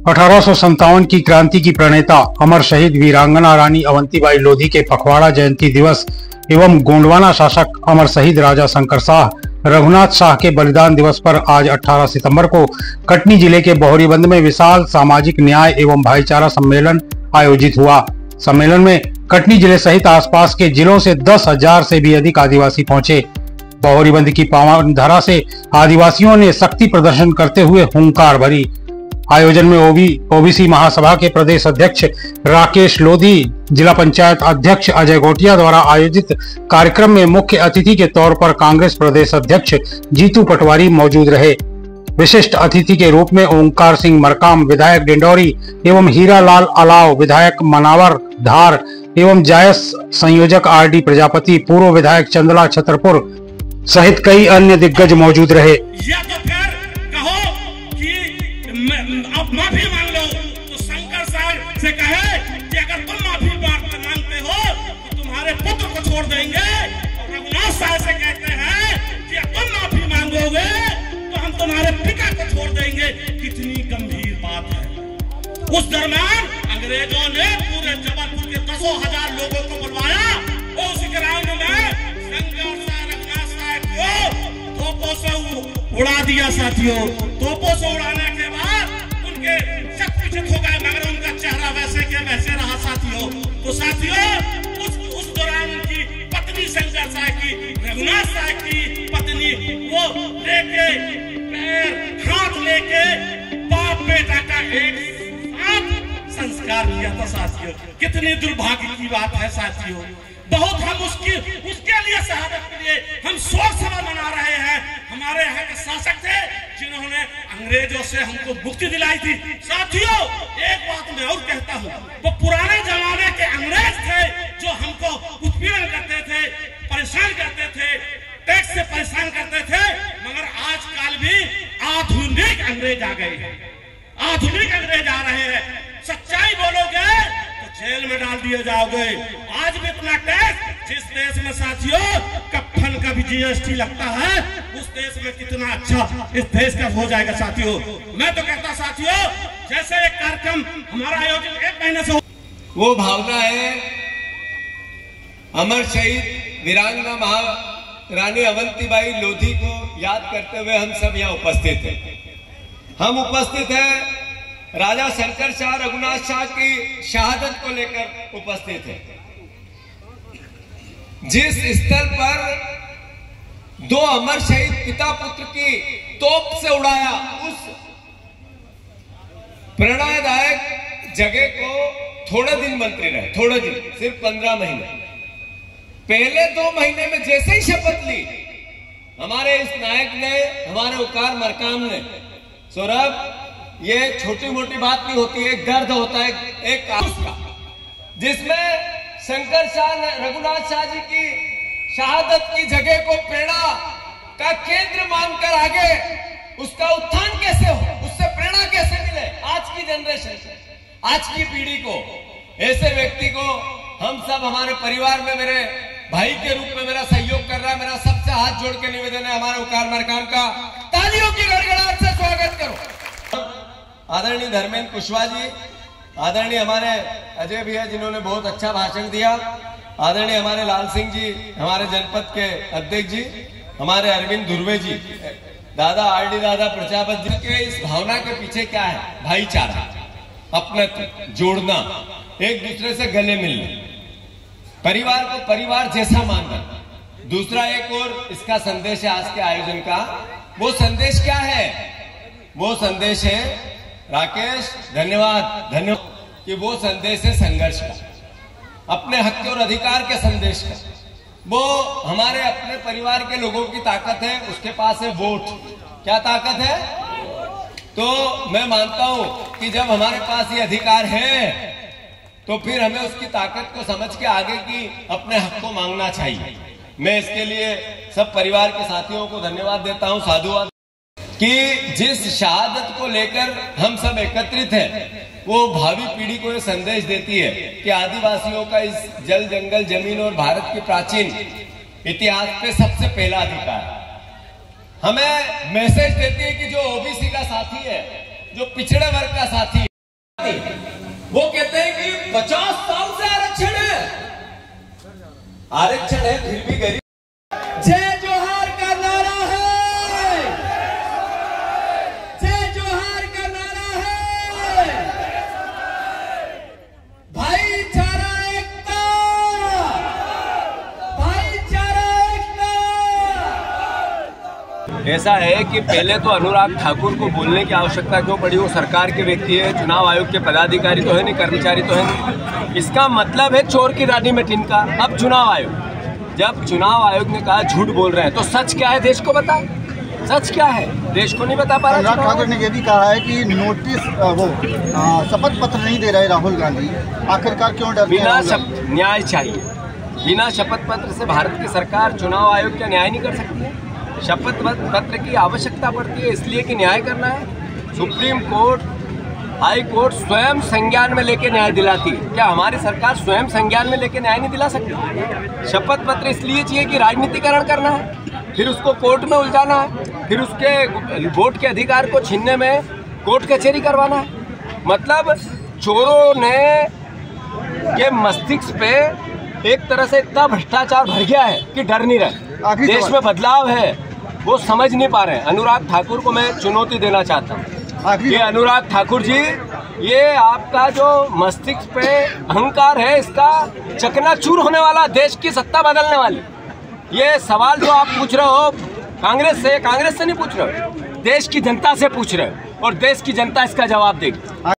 1857 की क्रांति की प्रणेता अमर शहीद वीरांगना रानी अवंतीबाई लोधी के पखवाड़ा जयंती दिवस एवं गोंडवाना शासक अमर शहीद राजा शंकर शाह रघुनाथ शाह के बलिदान दिवस पर आज 18 सितंबर को कटनी जिले के बोहरीबंद में विशाल सामाजिक न्याय एवं भाईचारा सम्मेलन आयोजित हुआ। सम्मेलन में कटनी जिले सहित आसपास के जिलों से 10,000 से भी अधिक आदिवासी पहुंचे। बोहरीबंद की पावन धरा से आदिवासियों ने शक्ति प्रदर्शन करते हुए हुंकार भरी। आयोजन में ओबीसी महासभा के प्रदेश अध्यक्ष राकेश लोधी, जिला पंचायत अध्यक्ष अजय गोटिया द्वारा आयोजित कार्यक्रम में मुख्य अतिथि के तौर पर कांग्रेस प्रदेश अध्यक्ष जीतू पटवारी मौजूद रहे। विशिष्ट अतिथि के रूप में ओंकार सिंह मरकाम विधायक डिंडौरी एवं हीरालाल अलाव विधायक मनावर धार एवं जायस संयोजक आरडी प्रजापति, पूर्व विधायक चंदला छतरपुर सहित कई अन्य दिग्गज मौजूद रहे। आप माफी मांग लो तो शंकर साहब से कहे कि अगर तुम माफी मांगते हो तो तुम्हारे पुत्र को छोड़ देंगे। और रघुनाथ साहब से कहते हैं कि अगर तुम माफी मांगोगे तो हम तुम्हारे पिता को छोड़ देंगे। कितनी गंभीर बात है। उस दरमियान अंग्रेजों ने पूरे जबलपुर के 10,000 लोगों को बुलवाया और उस ग्राउंड में शंकर साहब रघुनाथ साहब को तोपों से उड़ा दिया। साथियों, तोपों से उड़ाने के बाद सब कुछ हो गया, मगर उनका चेहरा वैसे के वैसे रहा। साथियों, तो साथियों उस दौरान उनकी पत्नी शंकर साहब की, रघुनाथ साहब की पत्नी, वो लेके पैर हाथ लेके बाप बेटा का एक साथ संस्कार किया था। साथियों, कितनी दुर्भाग्य की बात है। साथियों, बहुत हम उसके लिए शहादत के लिए हम शोक सभा मना रहे हैं। हमारे यहाँ के शासक थे जिन्होंने अंग्रेजों से हमको मुक्ति दिलाई थी। साथियों, एक बात मैं और कहता हूँ, वो पुराने जमाने के अंग्रेज थे जो हमको उत्पीड़न करते थे, परेशान करते थे, टैक्स से परेशान करते थे। मगर आजकल भी आधुनिक अंग्रेज आ गए हैं, आधुनिक अंग्रेज आ रहे हैं। सच्चाई बोलोगे तो जेल में डाल दिए जाओगे। आज भी इतना टैक्स, जिस देश में साथियों कफन का भी जीएसटी लगता है, उस देश में कितना अच्छा इस देश का हो जाएगा। साथियों, मैं तो कहता साथियों, जैसे एक कार्यक्रम हमारा आयोजित 1 महीने से वो भावना है अमर शहीद वीरांगना महारानी अवंतीबाई लोधी को याद करते हुए हम सब यहाँ उपस्थित हैं। हम उपस्थित हैं राजा शंकर शाह रघुनाथ शाह की शहादत को लेकर उपस्थित है। जिस स्थल पर 2 अमर शहीद पिता पुत्र की तोप से उड़ाया, उस प्रेरणादायक जगह को थोड़े दिन मंत्री रहे, थोड़े दिन, सिर्फ 15 महीने। पहले 2 महीने में जैसे ही शपथ ली हमारे इस नायक ने, हमारे ओंकार मरकाम ने, सौरभ, ये छोटी मोटी बात नहीं होती है, एक दर्द होता है एक का, जिसमें शंकर शाह रघुनाथ शाह जी की शहादत की जगह को प्रेरणा का केंद्र मानकर आगे उसका उत्थान कैसे हो, उससे प्रेरणा कैसे मिले आज की जनरेशन से, आज की पीढ़ी को। ऐसे व्यक्ति को हम सब हमारे परिवार में, मेरे भाई के रूप में मेरा सहयोग कर रहा है। मेरा सबसे हाथ जोड़ के निवेदन है हमारे ओंकार मरकाम का तालियों की गड़गड़ाहट से स्वागत करो। आदरणीय धर्मेंद्र कुशवाहा जी, आदरणीय हमारे अजय भैया जिन्होंने बहुत अच्छा भाषण दिया, आदरणीय हमारे लाल सिंह जी, हमारे जनपद के अध्यक्ष जी, हमारे अरविंद धुर्वे जी, दादा आरडी दादा प्रजापति जी के इस भावना के पीछे क्या है? भाईचारा, अपनत्व, जोड़ना, एक दूसरे से गले मिलना, परिवार को परिवार जैसा मानना। दूसरा एक और इसका संदेश है आज के आयोजन का। वो संदेश क्या है? वो संदेश है, राकेश धन्यवाद कि वो संदेश है संघर्ष का, अपने हक और अधिकार के संदेश का। वो हमारे अपने परिवार के लोगों की ताकत है, उसके पास है वोट। क्या ताकत है? तो मैं मानता हूं कि जब हमारे पास ये अधिकार है तो फिर हमें उसकी ताकत को समझ के आगे की अपने हक को मांगना चाहिए। मैं इसके लिए सब परिवार के साथियों को धन्यवाद देता हूं, साधुवाद, कि जिस शहादत को लेकर हम सब एकत्रित हैं, वो भावी पीढ़ी को ये संदेश देती है कि आदिवासियों का इस जल जंगल जमीन और भारत के प्राचीन इतिहास पे सबसे पहला अधिकार है। हमें मैसेज देती है कि जो ओबीसी का साथी है, जो पिछड़े वर्ग का साथी है, आरक्षण है फिर भी गरीब। जय जोहार का नारा है, जय जोहार का नारा है, भाईचारा एकता, भाईचारा एकता। ऐसा है कि पहले तो अनुराग ठाकुर को बोलने की आवश्यकता क्यों पड़ी? वो सरकार के व्यक्ति है, चुनाव आयोग के पदाधिकारी तो है नहीं, कर्मचारी तो है नहीं। इसका मतलब है चोर की रानी में टिनका। अब चुनाव आयोग, जब चुनाव आयोग ने कहा झूठ बोल रहे हैं, तो सच क्या है देश को बता। सच क्या है देश को नहीं बता पा रहा। अनुराग ठाकुर ने यह भी कहा है कि नोटिस शपथ पत्र नहीं दे रहे राहुल गांधी, आखिरकार क्यों डर रहे हैं? बिना न्याय चाहिए, बिना शपथ पत्र से भारत की सरकार चुनाव आयोग का न्याय नहीं कर सकती है। शपथ पत्र की आवश्यकता पड़ती है इसलिए कि न्याय करना है। सुप्रीम कोर्ट, हाई कोर्ट स्वयं संज्ञान में लेके न्याय दिलाती है। क्या हमारी सरकार स्वयं संज्ञान में लेके न्याय नहीं दिला सकती? शपथ पत्र इसलिए चाहिए कि राजनीतिकरण करना है, फिर उसको कोर्ट में उलझाना है, फिर उसके वोट के अधिकार को छीनने में कोर्ट कचहरी करवाना है। मतलब चोरों ने के मस्तिष्क पे एक तरह से इतना भ्रष्टाचार भर गया है कि डर नहीं रहे। देश में बदलाव है, वो समझ नहीं पा रहे हैं। अनुराग ठाकुर को मैं चुनौती देना चाहता हूँ कि अनुराग ठाकुर जी, ये आपका जो मस्तिष्क पे अहंकार है, इसका चकनाचूर होने वाला, देश की सत्ता बदलने वाली। ये सवाल जो आप पूछ रहे हो कांग्रेस से नहीं पूछ रहे हो, देश की जनता से पूछ रहे हो, और देश की जनता इसका जवाब देगी।